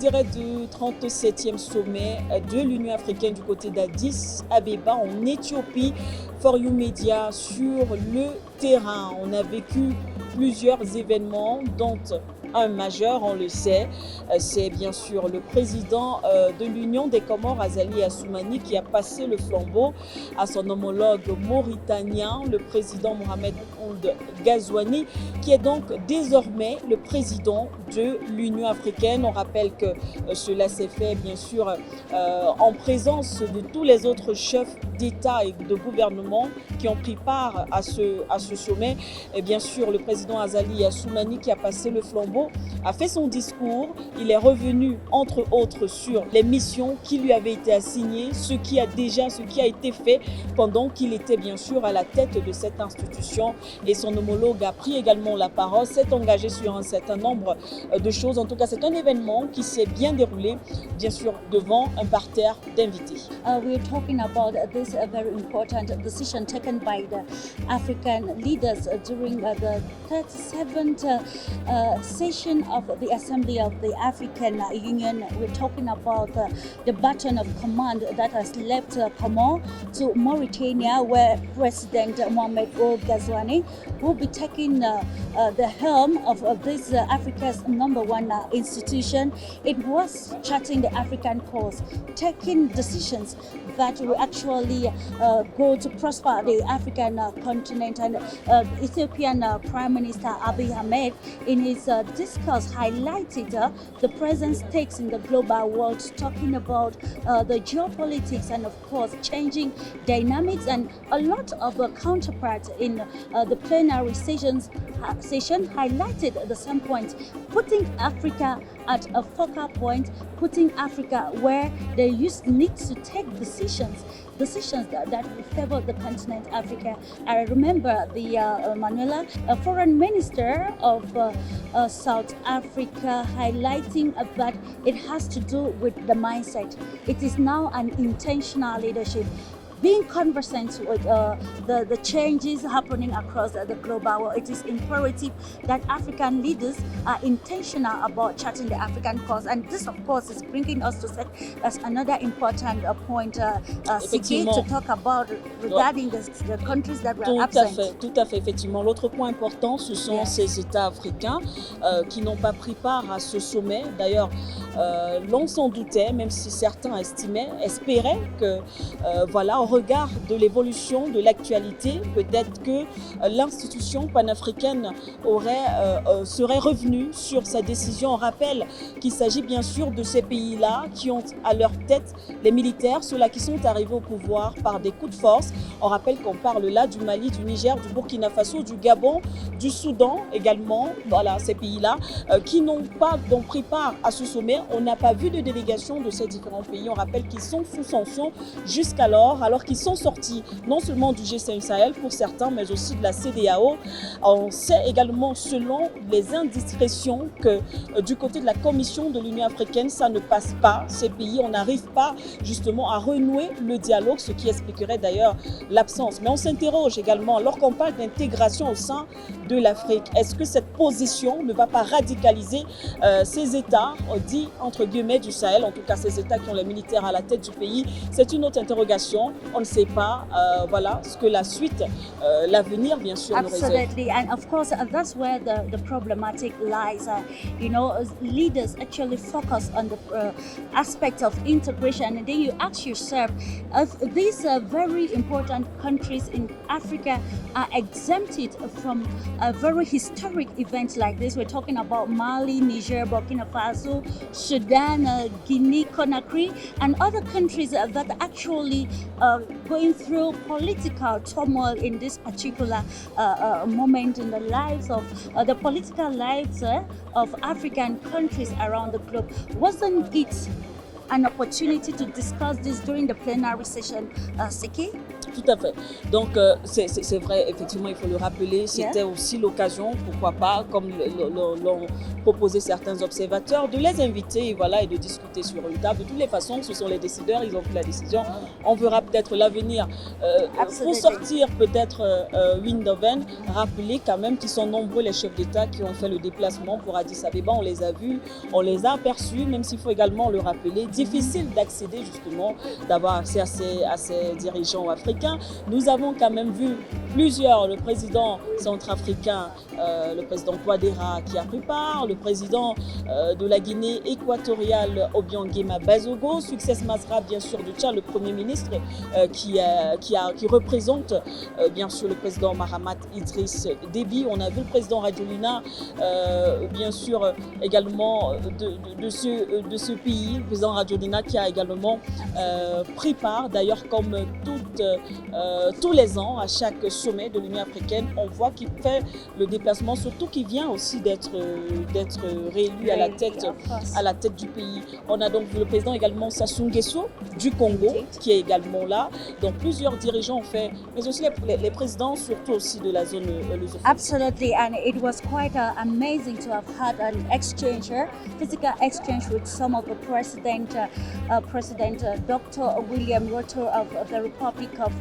l'intérêt du 37e sommet de l'Union africaine du côté d'Addis Abeba en Éthiopie. For You Media sur le terrain. On a vécu plusieurs événements, dont un majeur, on le sait, c'est bien sûr le président de l'Union des Comores, Azali Assoumani, qui a passé le flambeau à son homologue mauritanien, le président Mohamed Ould Ghazouani, qui est donc désormais le président de l'Union africaine. On rappelle que cela s'est fait bien sûr en présence de tous les autres chefs d'État et de gouvernement qui ont pris part à ce sommet. Et bien sûr, le président Azali Assoumani, qui a passé le flambeau, a fait son discours. Il est revenu entre autres sur les missions qui lui avaient été assignées, ce qui a été fait pendant qu'il était bien sûr à la tête de cette institution. Et son homologue a pris également la parole, s'est engagé sur un certain nombre de choses. En tout cas, c'est un événement qui s'est bien déroulé, bien sûr, devant un parterre d'invités. We're talking about this very important decision taken by the African leaders during the 37th session of the Assembly of the African Union. We're talking about the baton of command that has left Comore to Mauritania, where President Mohamed Ould Ghazouani will be taking the helm of this Africa's #1 institution. It was charting the African cause, taking decisions that will actually go to prosper the African continent. And Ethiopian Prime Minister Abiy Ahmed, in his discourse, highlighted the present stakes in the global world, talking about the geopolitics and, of course, changing dynamics, and a lot of counterparts in the plenary session highlighted the same point, putting Africa at a focal point, putting Africa where they need to take decisions that will favor the continent Africa. I remember the Manuela, foreign minister of South Africa, highlighting that it has to do with the mindset. It is now an intentional leadership. Being conversant with the changes happening across the global world, it is imperative that African leaders are intentional about charting the African cause. And this, of course, is bringing us to set as another important point, Siki, to talk about regarding the countries that were absent. Tout à fait, effectivement. L'autre point important, ce sont ces États africains qui n'ont pas pris part à ce sommet. D'ailleurs, l'on s'en doutait, même si certains espéraient que, voilà, au regard de l'évolution de l'actualité, peut-être que l'institution panafricaine serait revenue sur sa décision. On rappelle qu'il s'agit bien sûr de ces pays-là qui ont à leur tête les militaires, ceux-là qui sont arrivés au pouvoir par des coups de force. On rappelle qu'on parle là du Mali, du Niger, du Burkina Faso, du Gabon, du Soudan également. Voilà, ces pays-là qui n'ont pas pris part à ce sommet. On n'a pas vu de délégation de ces différents pays. On rappelle qu'ils sont sous sanction jusqu'alors, alors qu'ils sont sortis non seulement du G5 Sahel pour certains, mais aussi de la CEDEAO. On sait également, selon les indiscrétions, que du côté de la Commission de l'Union africaine, ça ne passe pas. Ces pays, on n'arrive pas justement à renouer le dialogue, ce qui expliquerait d'ailleurs l'absence. Mais on s'interroge également, alors qu'on parle d'intégration au sein de l'Afrique, est-ce que cette position ne va pas radicaliser ces États, dits entre guillemets du Sahel, en tout cas ces États qui ont les militaires à la tête du pays? C'est une autre interrogation. On ne sait pas, voilà, ce que la suite, l'avenir, bien sûr, nous réserve. Absolutely, and of course, that's where the problematic lies. Leaders actually focus on the aspect of integration, and then you ask yourself, these very important countries in Africa are exempted from a very historic event like this. We're talking about Mali, Niger, Burkina Faso, Sudan, Guinea, Conakry, and other countries that are actually going through political turmoil in this particular moment in the lives of the political lives of African countries around the globe. Wasn't it an opportunity to discuss this during the plenary session, Siki? Tout à fait. Donc, c'est vrai, effectivement, il faut le rappeler, c'était aussi l'occasion, pourquoi pas, comme l'ont proposé certains observateurs, de les inviter et de discuter sur une table. De toutes les façons, ce sont les décideurs, ils ont pris la décision. On verra peut-être l'avenir. Pour sortir peut-être Eindhoven, rappeler quand même qu'ils sont nombreux les chefs d'État qui ont fait le déplacement pour Addis Abeba. On les a vus, on les a aperçus, même s'il faut également le rappeler, difficile d'accéder justement, d'avoir accès à ces dirigeants africains. Nous avons quand même vu le président centrafricain, le président Touadéra qui a pris part, le président de la Guinée équatoriale Obiangema Bazogo, Success Masra bien sûr de Tchad, le Premier ministre qui représente bien sûr le président Mahamat Idriss Déby. On a vu le président Rajoelina bien sûr également de ce pays, le président Rajoelina qui a également pris part, d'ailleurs comme tous les ans à chaque sommet de l'Union africaine, on voit qu'il fait le déplacement, surtout qu'il vient aussi d'être réélu à la tête du pays. On a donc vu le président également Sassou Nguesso du Congo qui est également là. Donc plusieurs dirigeants ont fait, mais aussi les présidents, surtout aussi de la zone lusophone. Absolutely, and it was quite amazing to have had an exchange, physical exchange with some of the President Dr. William Ruto of the Republic of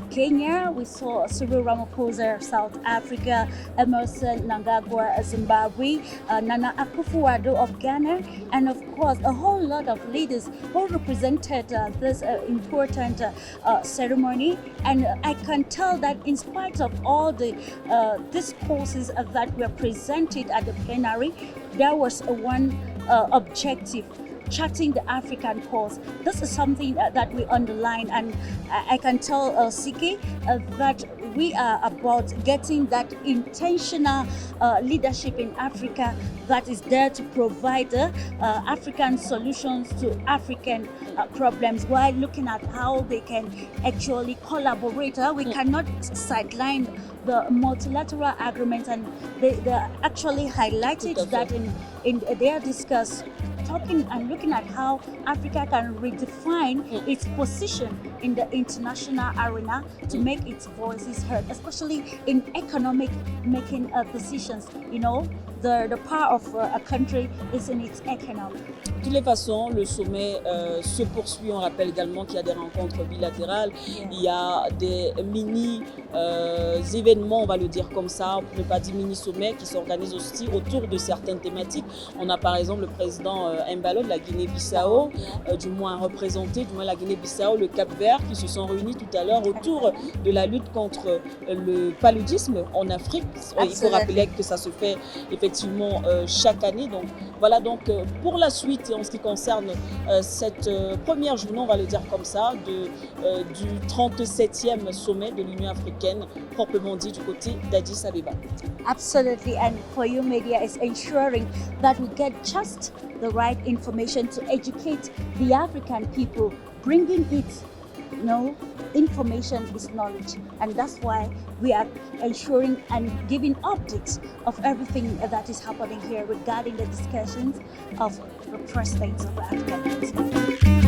Kenya. We saw Cyril Ramaphosa of South Africa, Emerson Mnangagwa of Zimbabwe, Nana Akufo-Addo of Ghana, and of course a whole lot of leaders who represented this important ceremony. And I can tell that in spite of all the discourses that were presented at the plenary, there was one objective: charting the African cause. This is something that we underline, and I can tell Siki that we are about getting that intentional leadership in Africa that is there to provide African solutions to African problems, while looking at how they can actually collaborate. We cannot sideline the multilateral agreement, and they actually highlighted that in their discuss, talking and looking at how Africa can redefine its position in the international arena to make its voices heard, especially in economic making decisions. You know, the power of a country is in its economy. De toutes les façons, le sommet se poursuit. On rappelle également qu'il y a des rencontres bilatérales, il y a des mini-événements, on va le dire comme ça, on ne peut pas dire mini-sommets, qui s'organisent aussi autour de certaines thématiques. On a par exemple le président Embalo de la Guinée-Bissau, du moins représenté, du moins la Guinée-Bissau, le Cap-Vert, qui se sont réunis tout à l'heure autour de la lutte contre le paludisme en Afrique. Il faut rappeler que ça se fait effectivement chaque année. Donc voilà, donc pour la suite, en ce qui concerne cette première journée, on va le dire comme ça, du 37e sommet de l'Union africaine, proprement dit du côté d'Addis Abeba. Absolutely, and for you media is ensuring that we get just the right information to educate the African people, bringing it, you know, information is knowledge, and that's why we are ensuring and giving updates of everything that is happening here regarding the discussions of the presidents of the African Council.